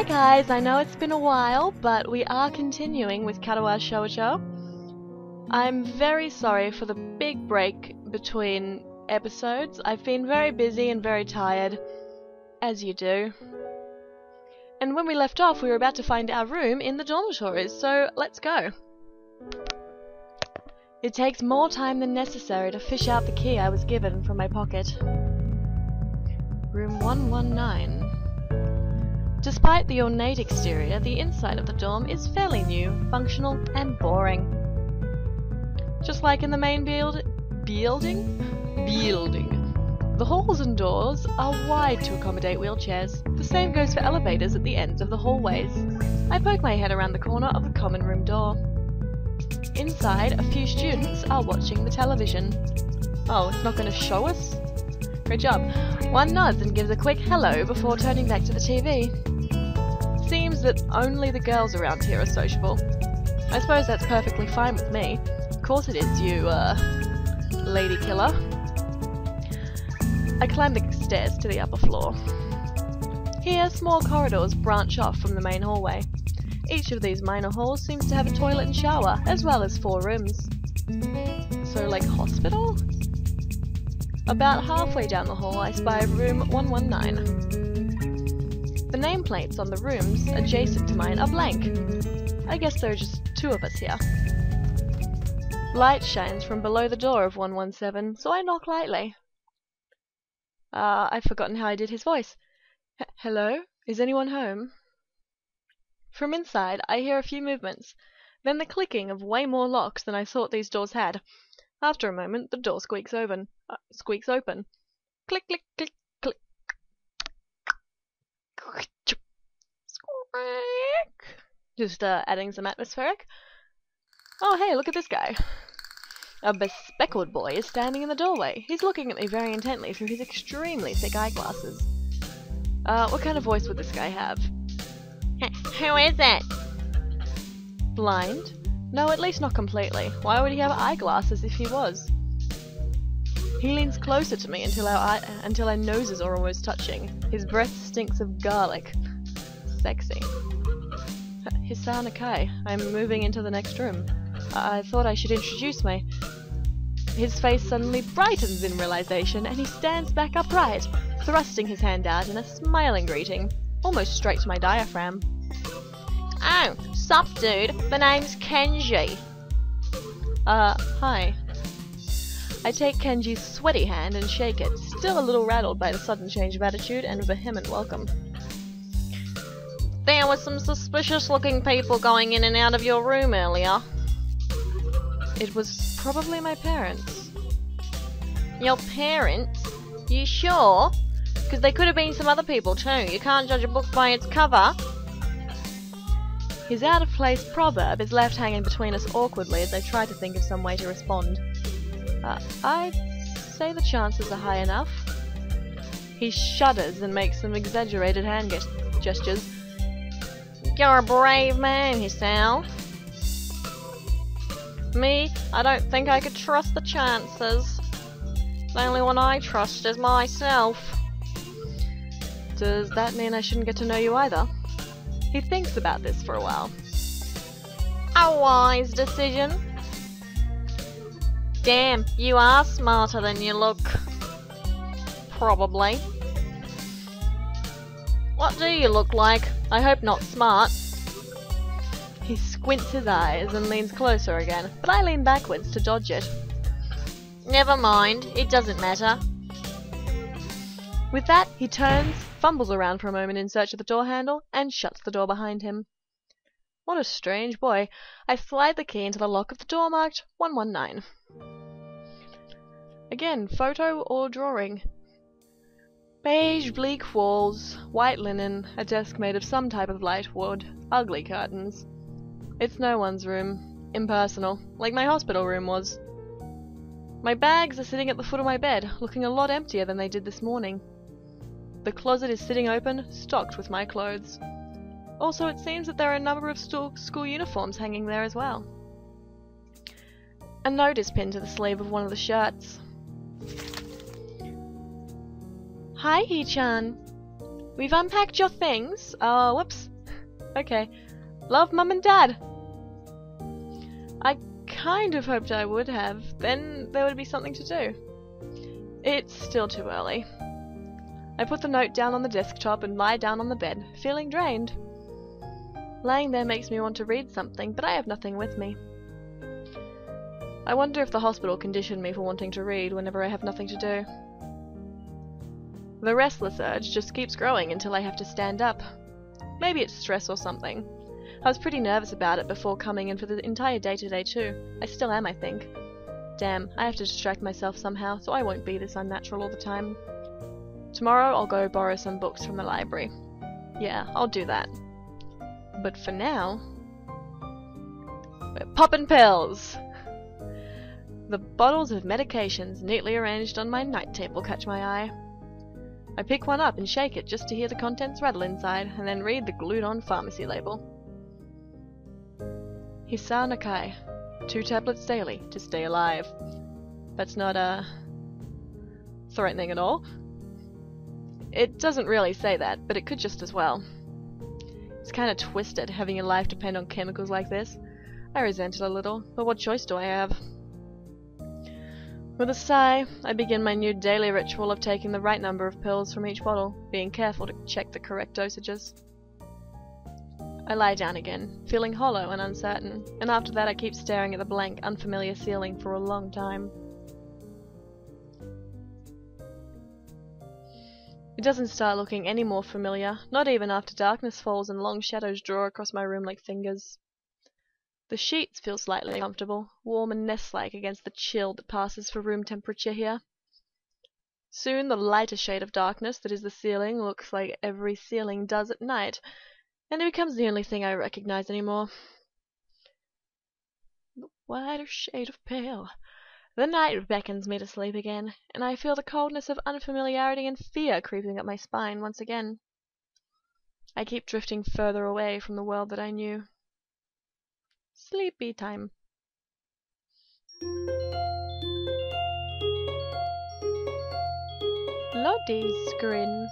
Hi guys, I know it's been a while, but we are continuing with Katawa Shoujo. I'm very sorry for the big break between episodes. I've been very busy and very tired, as you do. And when we left off, we were about to find our room in the dormitories, so let's go. It takes more time than necessary to fish out the key I was given from my pocket. Room 119. Despite the ornate exterior, the inside of the dorm is fairly new, functional, and boring. Just like in the main building. The halls and doors are wide to accommodate wheelchairs. The same goes for elevators at the ends of the hallways. I poke my head around the corner of the common room door. Inside, a few students are watching the television. Oh, it's not going to show us? Great job. One nods and gives a quick hello before turning back to the TV. Seems that only the girls around here are sociable. I suppose that's perfectly fine with me. Of course it is, you, lady killer. I climb the stairs to the upper floor. Here, small corridors branch off from the main hallway. Each of these minor halls seems to have a toilet and shower, as well as 4 rooms. So, like hospital? About halfway down the hall, I spy room 119. The nameplates on the rooms adjacent to mine are blank. I guess there are just 2 of us here. Light shines from below the door of 117, so I knock lightly. I've forgotten how I did his voice. Hello? Is anyone home? From inside, I hear a few movements, then the clicking of way more locks than I thought these doors had. After a moment, the door squeaks open. Click, click, click, click. Squeak. Just adding some atmospheric. Oh, hey, look at this guy. A bespectacled boy is standing in the doorway. He's looking at me very intently through his extremely thick eyeglasses. What kind of voice would this guy have? Who is it? Blind? No, at least not completely. Why would he have eyeglasses if he was? He leans closer to me until our noses are almost touching. His breath stinks of garlic. Sexy. Hisao Nakai. I'm moving into the next room. I thought I should introduce me. His face suddenly brightens in realization, and he stands back upright, thrusting his hand out in a smiling greeting, almost straight to my diaphragm. Oh, sup dude, the name's Kenji. Hi. I take Kenji's sweaty hand and shake it, still a little rattled by the sudden change of attitude and vehement welcome. There were some suspicious looking people going in and out of your room earlier. It was probably my parents. Your parents? You sure? Because they could have been some other people too. You can't judge a book by its cover. His out-of-place proverb is left hanging between us awkwardly as I try to think of some way to respond. I'd say the chances are high enough. He shudders and makes some exaggerated hand gestures. You're a brave man, Hisao. Me, I don't think I could trust the chances. The only one I trust is myself. Does that mean I shouldn't get to know you either? He thinks about this for a while. A wise decision. Damn, you are smarter than you look. Probably. What do you look like? I hope not smart. He squints his eyes and leans closer again, but I lean backwards to dodge it. Never mind, it doesn't matter. With that, he turns, fumbles around for a moment in search of the door handle, and shuts the door behind him. What a strange boy. I slide the key into the lock of the door marked 119. Again, photo or drawing. Beige, bleak walls, white linen, a desk made of some type of light wood, ugly curtains. It's no one's room. Impersonal, like my hospital room was. My bags are sitting at the foot of my bed, looking a lot emptier than they did this morning. The closet is sitting open, stocked with my clothes. Also, it seems that there are a number of school uniforms hanging there as well. A note is pinned to the sleeve of one of the shirts. Hi, Hee-chan. We've unpacked your things. Oh, whoops. okay. Love, Mum and Dad! I kind of hoped I would have. Then there would be something to do. It's still too early. I put the note down on the desktop and lie down on the bed, feeling drained. Lying there makes me want to read something, but I have nothing with me. I wonder if the hospital conditioned me for wanting to read whenever I have nothing to do. The restless urge just keeps growing until I have to stand up. Maybe it's stress or something. I was pretty nervous about it before coming in for the entire day today too. I still am, I think. Damn, I have to distract myself somehow, so I won't be this unnatural all the time. Tomorrow I'll go borrow some books from the library. Yeah, I'll do that. But for now... we're poppin' pills! The bottles of medications neatly arranged on my night table catch my eye. I pick one up and shake it just to hear the contents rattle inside, and then read the glued-on pharmacy label. Hisa Nakai. 2 tablets daily to stay alive. That's not, threatening at all. It doesn't really say that, but it could just as well. It's kinda twisted, having your life depend on chemicals like this. I resent it a little, but what choice do I have? With a sigh, I begin my new daily ritual of taking the right number of pills from each bottle, being careful to check the correct dosages. I lie down again, feeling hollow and uncertain, and after that I keep staring at the blank, unfamiliar ceiling for a long time. It doesn't start looking any more familiar, not even after darkness falls and long shadows draw across my room like fingers. The sheets feel slightly uncomfortable, warm and nest-like against the chill that passes for room temperature here. Soon the lighter shade of darkness that is the ceiling looks like every ceiling does at night, and it becomes the only thing I recognize anymore. The whiter shade of pale. The night beckons me to sleep again, and I feel the coldness of unfamiliarity and fear creeping up my spine once again. I keep drifting further away from the world that I knew. Sleepy time. Loading screen.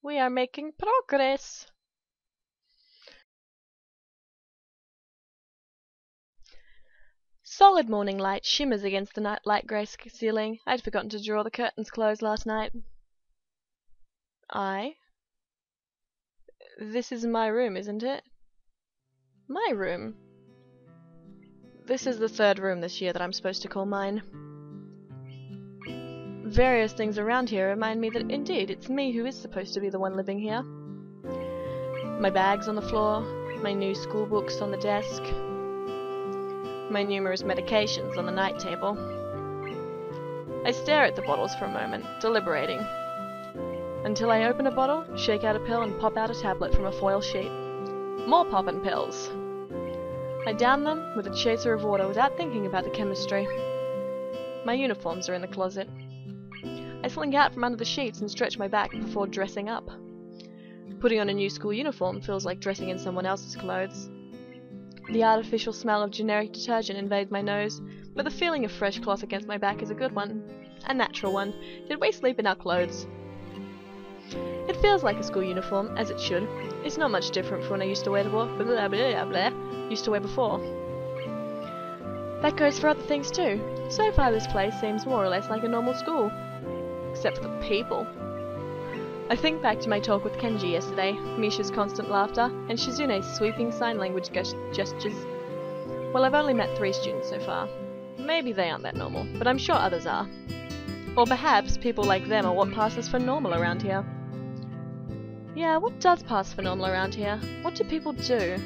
We are making progress. Solid morning light shimmers against the light grey ceiling. I'd forgotten to draw the curtains closed last night. This is my room, isn't it? My room? This is the 3rd room this year that I'm supposed to call mine. Various things around here remind me that indeed it's me who is supposed to be the one living here. My bags on the floor, my new school books on the desk, my numerous medications on the night table. I stare at the bottles for a moment, deliberating, until I open a bottle, shake out a pill, and pop out a tablet from a foil sheet. More poppin' pills. I down them with a chaser of water without thinking about the chemistry. My uniforms are in the closet. I slink out from under the sheets and stretch my back before dressing up. Putting on a new school uniform feels like dressing in someone else's clothes. The artificial smell of generic detergent invades my nose, but the feeling of fresh cloth against my back is a good one. A natural one. Did we sleep in our clothes? It feels like a school uniform, as it should. It's not much different from when I used to wear before. That goes for other things too. So far this place seems more or less like a normal school. Except for the people. I think back to my talk with Kenji yesterday, Misha's constant laughter, and Shizune's sweeping sign language gestures. Well, I've only met 3 students so far. Maybe they aren't that normal, but I'm sure others are. Or perhaps people like them are what passes for normal around here. Yeah, what does pass for normal around here? What do people do?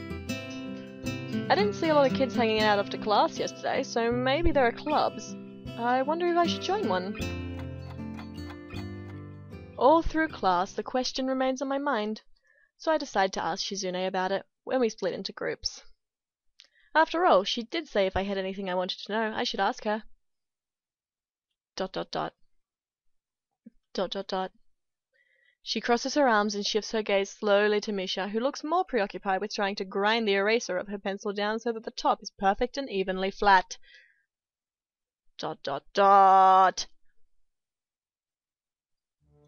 I didn't see a lot of kids hanging out after class yesterday, so maybe there are clubs. I wonder if I should join one. All through class, the question remains on my mind, so I decide to ask Shizune about it when we split into groups. After all, she did say if I had anything I wanted to know, I should ask her. ... She crosses her arms and shifts her gaze slowly to Misha, who looks more preoccupied with trying to grind the eraser of her pencil down so that the top is perfect and evenly flat. ...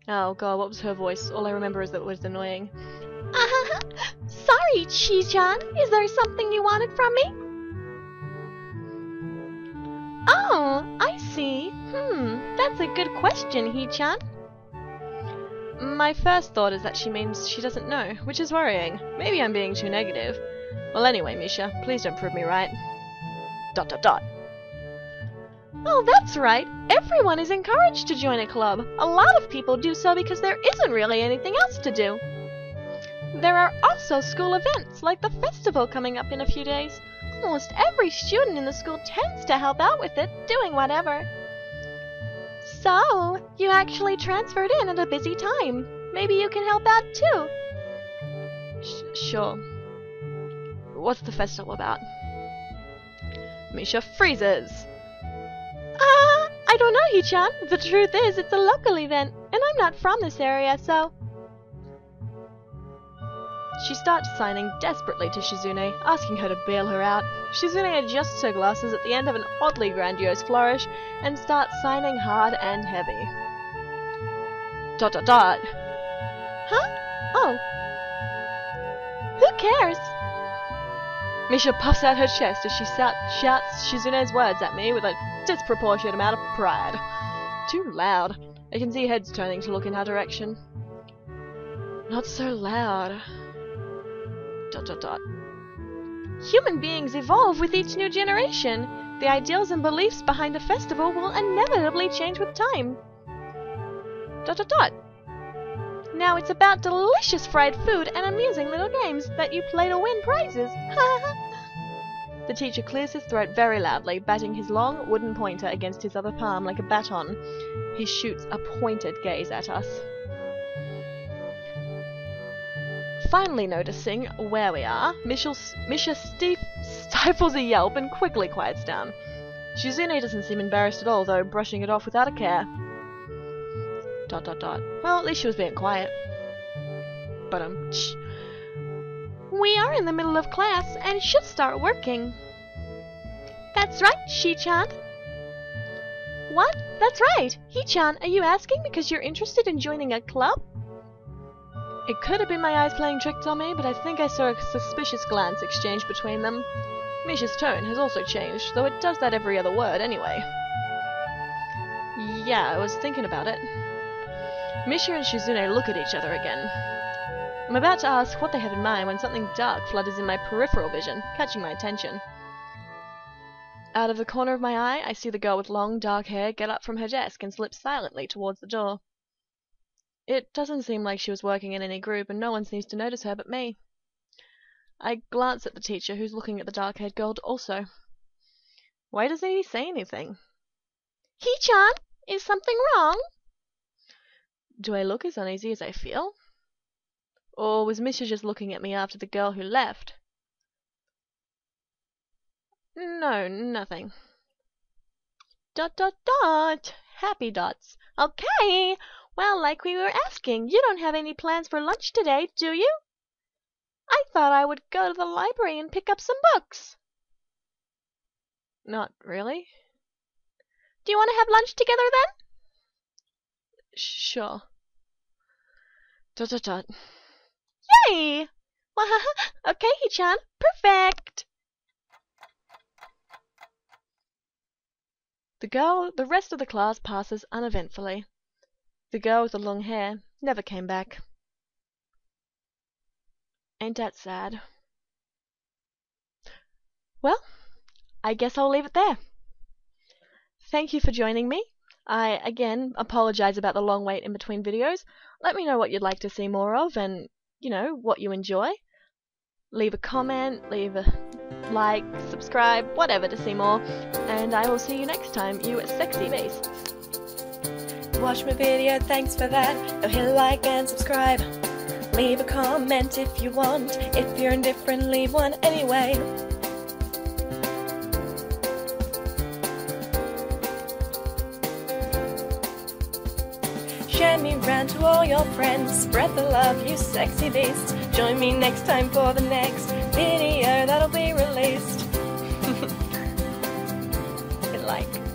Oh god, what was her voice? All I remember is that it was annoying. Sorry, Chi-chan. Is there something you wanted from me? Oh, I see. That's a good question, Hee-chan. My first thought is that she means she doesn't know, which is worrying. Maybe I'm being too negative. Well, anyway, Misha, please don't prove me right. ... Oh, that's right. Everyone is encouraged to join a club. A lot of people do so because there isn't really anything else to do. There are also school events, like the festival coming up in a few days. Almost every student in the school tends to help out with it, doing whatever. So, you actually transferred in at a busy time. Maybe you can help out too. Sure. What's the festival about? Misha freezes. I don't know, Hee-chan. The truth is, it's a local event, and I'm not from this area, so... She starts signing desperately to Shizune, asking her to bail her out. Shizune adjusts her glasses at the end of an oddly grandiose flourish, and starts signing hard and heavy. ... Huh? Oh. Who cares? Misha puffs out her chest as she shouts Shizune's words at me with a disproportionate amount of pride. Too loud. I can see heads turning to look in her direction. Not so loud. ... Human beings evolve with each new generation. The ideals and beliefs behind a festival will inevitably change with time. ... Now it's about delicious fried food and amusing little games that you play to win prizes. The teacher clears his throat very loudly, batting his long wooden pointer against his other palm like a baton. He shoots a pointed gaze at us. Finally noticing where we are, Misha stifles a yelp and quickly quiets down. Shizune doesn't seem embarrassed at all, though, brushing it off without a care. ... Well, at least she was being quiet. We are in the middle of class and should start working. That's right, Shi-chan. What? That's right. Hee-chan, are you asking because you're interested in joining a club? It could have been my eyes playing tricks on me, but I think I saw a suspicious glance exchanged between them. Misha's tone has also changed, though it does that every other word anyway. Yeah, I was thinking about it. Misha and Shizune look at each other again. I'm about to ask what they have in mind when something dark flutters in my peripheral vision, catching my attention. Out of the corner of my eye, I see the girl with long, dark hair get up from her desk and slip silently towards the door. It doesn't seem like she was working in any group, and no one seems to notice her but me. I glance at the teacher, who's looking at the dark-haired girl also. Why doesn't he say anything? Hee-chan, is something wrong? Do I look as uneasy as I feel? Or was Misha just looking at me after the girl who left? No, nothing. ... Happy dots. Okay. Well, like we were asking, you don't have any plans for lunch today, do you? I thought I would go to the library and pick up some books. Not really. Do you want to have lunch together then? Sure. ... Yay! Okay, Hee-chan. Perfect! The rest of the class passes uneventfully. The girl with the long hair never came back. Ain't that sad? Well, I guess I'll leave it there. Thank you for joining me. I, again, apologize about the long wait in between videos. Let me know what you'd like to see more of and, you know, what you enjoy. Leave a comment, leave a like, subscribe, whatever to see more. And I will see you next time, you sexy beasts. Watch my video, thanks for that. Now hit like and subscribe. Leave a comment if you want. If you're indifferent, leave one anyway. Share me round to all your friends. Spread the love, you sexy beast. Join me next time for the next video that'll be released. Hit like.